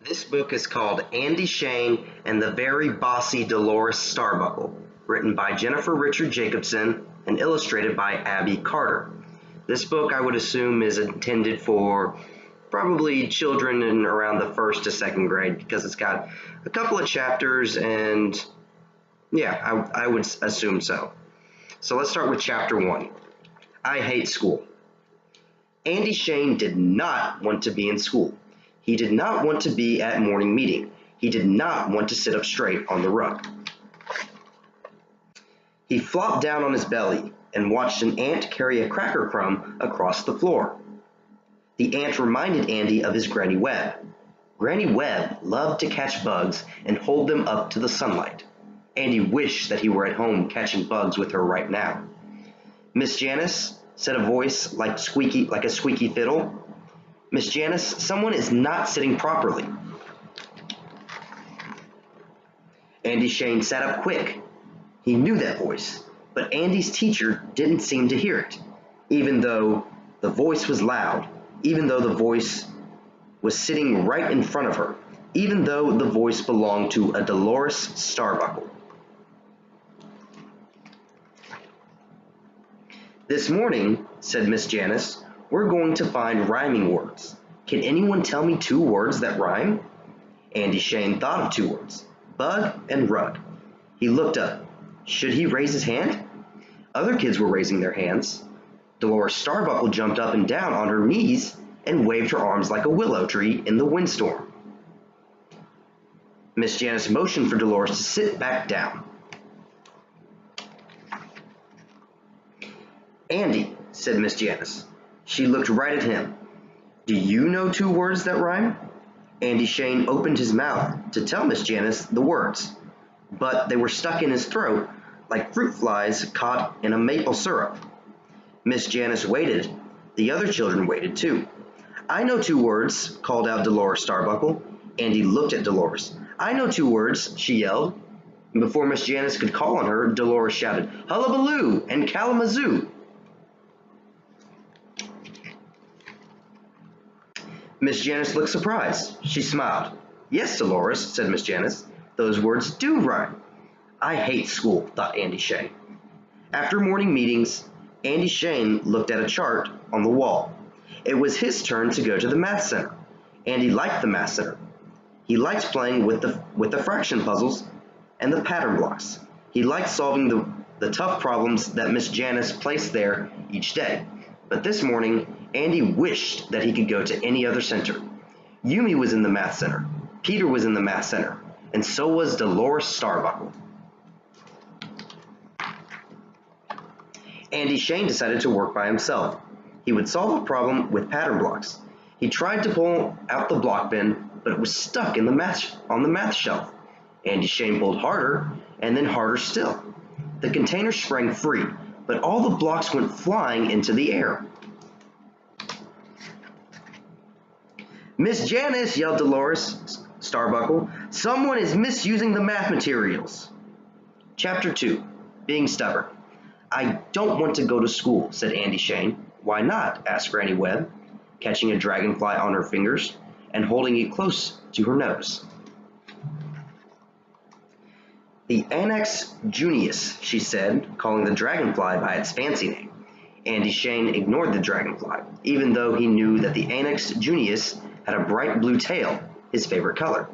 This book is called Andy Shane and the Very Bossy Dolores Starbuckle, written by Jennifer Richard Jacobson and illustrated by Abby Carter. This book, I would assume, is intended for probably children in around the first to second grade because it's got a couple of chapters and yeah, I would assume so. So let's start with chapter 1. I hate school. Andy Shane did not want to be in school. He did not want to be at morning meeting. He did not want to sit up straight on the rug. He flopped down on his belly and watched an ant carry a cracker crumb across the floor. The ant reminded Andy of his Granny Webb. Granny Webb loved to catch bugs and hold them up to the sunlight. Andy wished that he were at home catching bugs with her right now. "Miss Janice," said a voice like a squeaky fiddle. "Miss Janice, someone is not sitting properly." Andy Shane sat up quick. He knew that voice, but Andy's teacher didn't seem to hear it, even though the voice was loud, even though the voice was sitting right in front of her, even though the voice belonged to a Dolores Starbuckle. "This morning," said Miss Janice, "we're going to find rhyming words. Can anyone tell me 2 words that rhyme?" Andy Shane thought of 2 words, bug and rug. He looked up. Should he raise his hand? Other kids were raising their hands. Dolores Starbuckle jumped up and down on her knees and waved her arms like a willow tree in the windstorm. Miss Janice motioned for Dolores to sit back down. "Andy," said Miss Janice. She looked right at him. "Do you know 2 words that rhyme?" Andy Shane opened his mouth to tell Miss Janice the words, but they were stuck in his throat like fruit flies caught in a maple syrup. Miss Janice waited. The other children waited too. "I know 2 words," called out Dolores Starbuckle. Andy looked at Dolores. "I know 2 words," she yelled. And before Miss Janice could call on her, Dolores shouted, "Hullabaloo and Kalamazoo!" Miss Janice looked surprised. She smiled. "Yes, Dolores," said Miss Janice. "Those words do rhyme." "I hate school," thought Andy Shane. After morning meetings, Andy Shane looked at a chart on the wall. It was his turn to go to the math center. Andy liked the math center. He liked playing with the fraction puzzles and the pattern blocks. He liked solving the tough problems that Miss Janice placed there each day. But this morning, Andy wished that he could go to any other center. Yumi was in the math center. Peter was in the math center. And so was Dolores Starbuckle. Andy Shane decided to work by himself. He would solve a problem with pattern blocks. He tried to pull out the block bin, but it was stuck on the math shelf. Andy Shane pulled harder, and then harder still. The container sprang free, but all the blocks went flying into the air. "Miss Janice," yelled Dolores Starbuckle, "someone is misusing the math materials." Chapter 2. Being Stubborn. "I don't want to go to school," said Andy Shane. "Why not?" asked Granny Webb, catching a dragonfly on her fingers and holding it close to her nose. "The Anax junius," she said, calling the dragonfly by its fancy name. Andy Shane ignored the dragonfly, even though he knew that the Anax junius had a bright blue tail, his favorite color.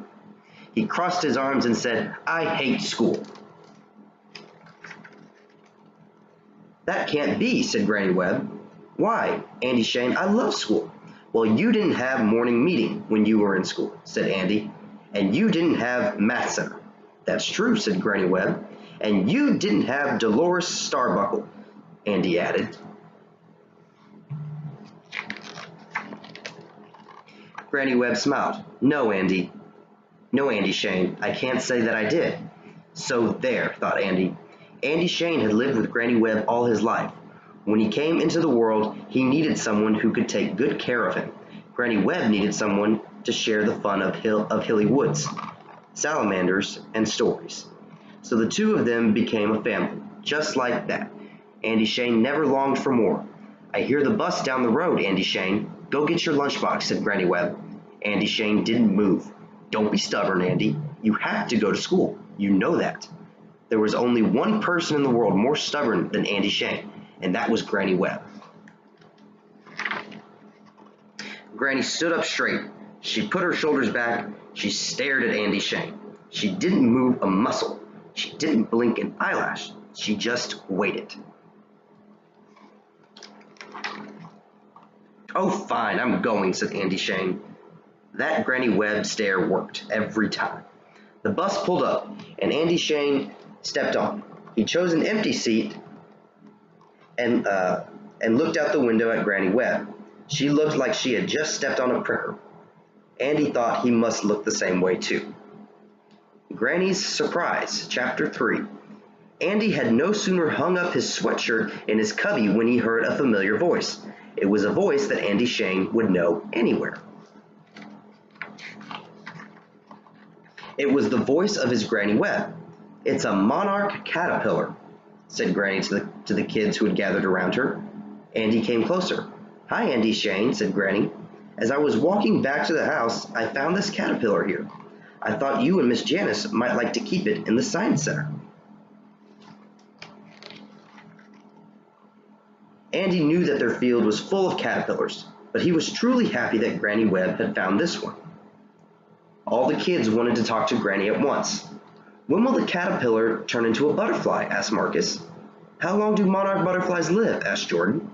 He crossed his arms and said, "I hate school." "That can't be," said Granny Webb. "Why, Andy Shane, I love school." "Well, you didn't have morning meeting when you were in school," said Andy. "And you didn't have math center." "That's true," said Granny Webb. "And you didn't have Dolores Starbuckle," Andy added. Granny Webb smiled. No, Andy, Shane, I can't say that I did." So there, thought Andy. Andy Shane had lived with Granny Webb all his life. When he came into the world, he needed someone who could take good care of him. Granny Webb needed someone to share the fun of hilly woods, salamanders, and stories. So the two of them became a family, just like that. Andy Shane never longed for more. "I hear the bus down the road, Andy Shane. Go get your lunchbox," said Granny Webb. Andy Shane didn't move. Don't be stubborn, Andy. You have to go to school. You know that. There was only one person in the world more stubborn than Andy Shane, and that was Granny Webb. Granny stood up straight. She put her shoulders back. She stared at Andy Shane. She didn't move a muscle. She didn't blink an eyelash. She just waited. Oh, fine, I'm going, said Andy Shane. That Granny Webb stare worked every time. The bus pulled up, and Andy Shane stepped on. He chose an empty seat and looked out the window at Granny Webb. She looked like she had just stepped on a pricker. Andy thought he must look the same way too. Granny's Surprise, Chapter 3. Andy had no sooner hung up his sweatshirt in his cubby when he heard a familiar voice. It was a voice that Andy Shane would know anywhere. It was the voice of his Granny Webb. It's a monarch caterpillar, said Granny to the kids who had gathered around her. Andy came closer. Hi, Andy Shane, said Granny. As I was walking back to the house, I found this caterpillar here. I thought you and Miss Janice might like to keep it in the science center. Andy knew that their field was full of caterpillars, but he was truly happy that Granny Webb had found this one. All the kids wanted to talk to Granny at once. When will the caterpillar turn into a butterfly? Asked Marcus. How long do monarch butterflies live? Asked Jordan.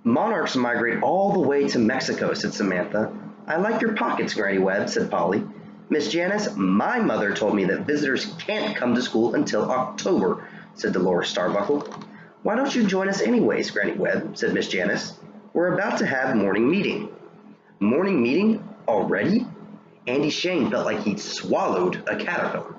Monarchs migrate all the way to Mexico, said Samantha. I like your pockets, Granny Webb, said Polly. Miss Janice, my mother told me that visitors can't come to school until October, said Dolores Starbottle. Why don't you join us anyways, Granny Webb, said Miss Janice. We're about to have morning meeting. Morning meeting? Already? Andy Shane felt like he'd swallowed a caterpillar.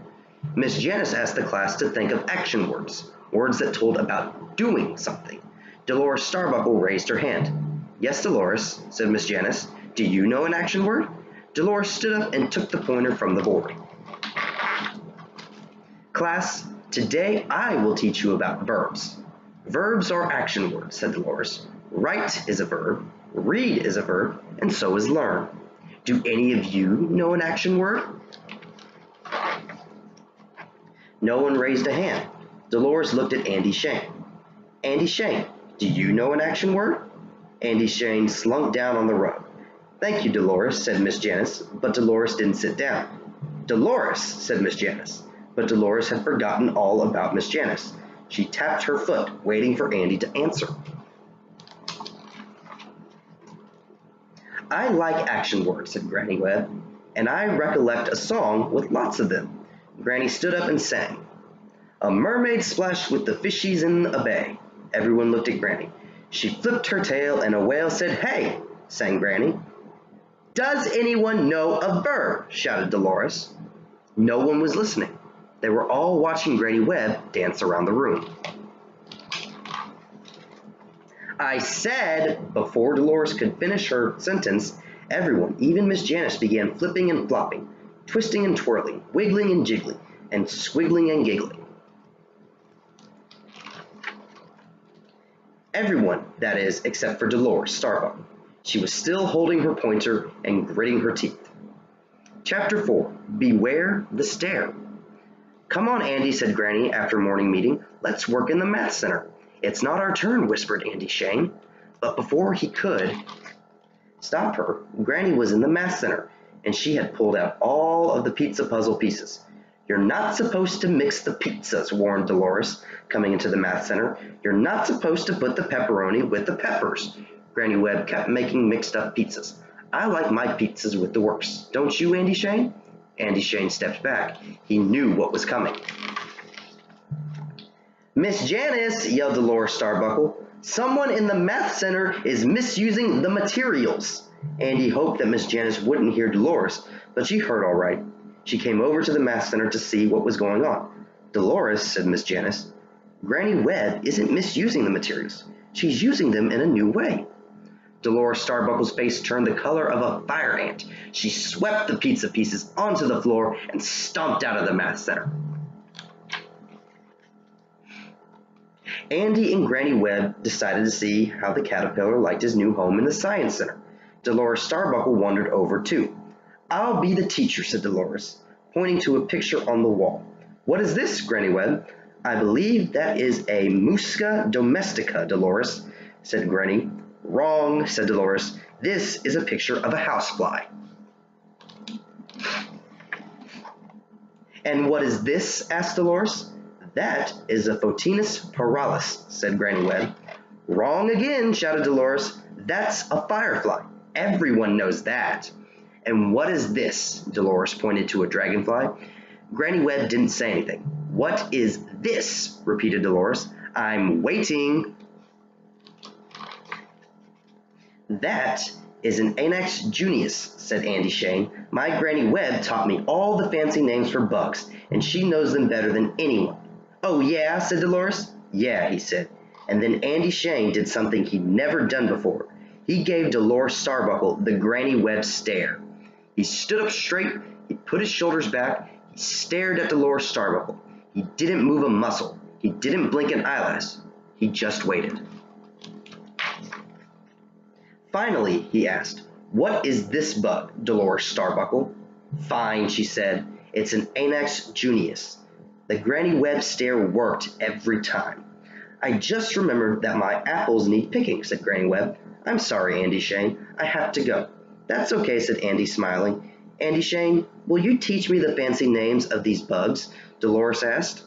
Miss Janice asked the class to think of action words, words that told about doing something. Dolores Starbottle raised her hand. Yes, Dolores, said Miss Janice. Do you know an action word? Dolores stood up and took the pointer from the board. Class, today I will teach you about verbs. Verbs are action words, said Dolores. Write is a verb, read is a verb, and so is learn. Do any of you know an action word? No one raised a hand. Dolores looked at Andy Shane. Andy Shane, do you know an action word? Andy Shane slunk down on the rug. Thank you, Dolores, said Miss Janice, but Dolores didn't sit down. Dolores, said Miss Janice, but Dolores had forgotten all about Miss Janice. She tapped her foot, waiting for Andy to answer. I like action words, said Granny Webb, and I recollect a song with lots of them. Granny stood up and sang. A mermaid splashed with the fishies in a bay. Everyone looked at Granny. She flipped her tail and a whale said, Hey, sang Granny. Does anyone know a verb? Shouted Dolores. No one was listening. They were all watching Granny Webb dance around the room. I said, before Dolores could finish her sentence, everyone, even Miss Janice, began flipping and flopping, twisting and twirling, wiggling and jiggling, and squiggling and giggling. Everyone, that is, except for Dolores Starbottle. She was still holding her pointer and gritting her teeth. Chapter 4. Beware the Stare. Come on, Andy, said Granny after morning meeting. Let's work in the math center. It's not our turn, whispered Andy Shane. But before he could stop her, Granny was in the math center, and she had pulled out all of the pizza puzzle pieces. You're not supposed to mix the pizzas, warned Dolores, coming into the math center. You're not supposed to put the pepperoni with the peppers. Granny Webb kept making mixed up pizzas. I like my pizzas with the works. Don't you, Andy Shane? Andy Shane stepped back. He knew what was coming. Miss Janice, yelled Dolores Starbottle. Someone in the math center is misusing the materials. Andy hoped that Miss Janice wouldn't hear Dolores, but she heard all right. She came over to the math center to see what was going on. Dolores, said Miss Janice, Granny Webb isn't misusing the materials. She's using them in a new way. Dolores Starbuckle's face turned the color of a fire ant. She swept the pizza pieces onto the floor and stomped out of the math center. Andy and Granny Webb decided to see how the caterpillar liked his new home in the Science Center. Dolores Starbuckle wandered over too. "I'll be the teacher," said Dolores, pointing to a picture on the wall. "What is this, Granny Webb?" "I believe that is a Musca domestica, Dolores," said Granny. "Wrong," said Dolores. "This is a picture of a housefly." "And what is this?" asked Dolores. "That is a Photinus paralis," said Granny Webb. "Wrong again," shouted Dolores. "That's a firefly. Everyone knows that." "And what is this?" Dolores pointed to a dragonfly. Granny Webb didn't say anything. "What is this?" repeated Dolores. "I'm waiting." "That is an Anax junius," said Andy Shane. "My Granny Webb taught me all the fancy names for bugs, and she knows them better than anyone." "Oh yeah?" said Dolores. "Yeah," he said. And then Andy Shane did something he'd never done before. He gave Dolores Starbuckle the Granny Webb stare. He stood up straight, he put his shoulders back, he stared at Dolores Starbuckle. He didn't move a muscle. He didn't blink an eyelash. He just waited. Finally, he asked, "What is this bug, Dolores Starbuckle?" "Fine," she said. "It's an Anax junius." The Granny Webb stare worked every time. "I just remembered that my apples need picking," said Granny Webb. "I'm sorry, Andy Shane. I have to go." "That's okay," said Andy, smiling. "Andy Shane, will you teach me the fancy names of these bugs?" Dolores asked.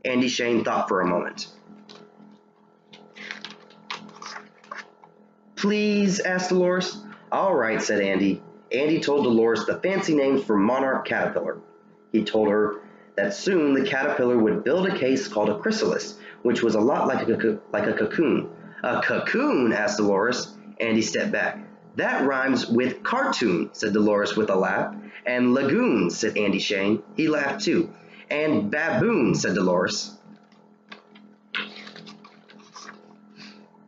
Andy Shane thought for a moment. "Please?" asked Dolores. "All right," said Andy. Andy told Dolores the fancy names for monarch caterpillar. He told her that soon the caterpillar would build a case called a chrysalis, which was a lot like a cocoon. "A cocoon?" asked Dolores. Andy stepped back. "That rhymes with cartoon," said Dolores with a laugh. "And lagoon," said Andy Shane. He laughed too. "And baboon," said Dolores.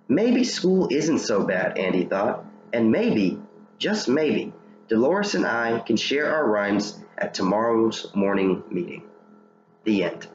Maybe school isn't so bad, Andy thought. And maybe, just maybe, Dolores and I can share our rhymes at tomorrow's morning meeting. The end.